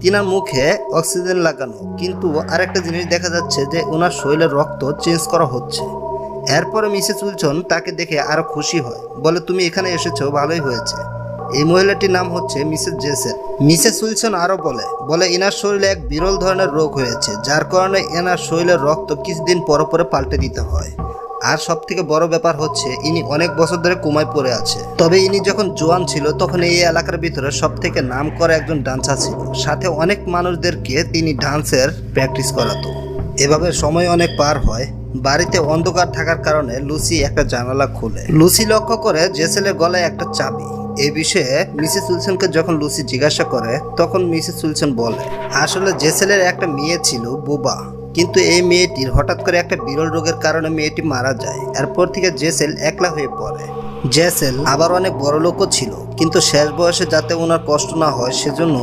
তিনার মুখে অক্সিজেন লাগানো, কিন্তু আরেকটা জিনিস দেখা যাচ্ছে যে ওনার শরীরের রক্ত চেঞ্জ করা হচ্ছে। এরপরে মিসেস উইলসন তাকে দেখে আরো খুশি হয়, বলে তুমি এখানে এসেছো, ভালোই হয়েছে। এই মহিলাটির নাম হচ্ছে মিসেস জেসেল। মিসেস উইলসন আরো বলে এনার শরীরে এক বিরল ধরনের রোগ হয়েছে, যার কারণে এনার শরীরের রক্ত কিছুদিন পরে পরে পাল্টে দিতে হয়। আর সব থেকে বড় ব্যাপার হচ্ছে ইনি অনেক বছর ধরে কোমায় পড়ে আছে। তবে ইনি যখন জোয়ান ছিল তখন এই এলাকার ভিতরে সব থেকে নাম করা একজন ডান্সার ছিল, সাথে অনেক মানুষদেরকে তিনি ডান্সের প্র্যাকটিস করাতো। এভাবে সময় অনেক পার হয়। বাড়িতে অন্ধকার থাকার কারণে লুসি একটা জানালা খুলে। লুসি লক্ষ্য করে জেসেলের গলায় একটা চাবি। এই বিষয়ে মিসেস উইলসনকে যখন লুসি জিজ্ঞাসা করে তখন মিসেস উইলসন বলে আসলে জেসেলের একটা মেয়ে ছিল বোবা, কিন্তু এই মেয়েটির হঠাৎ করে একটা বিরল রোগের কারণে মেয়েটি মারা যায়। এরপর থেকে জেসেল একলা হয়ে পড়ে। জেসেল আবার অনেক বড় লোকও ছিল, কিন্তু শেষ বয়সে যাতে ওনার কষ্ট না হয় সেজন্য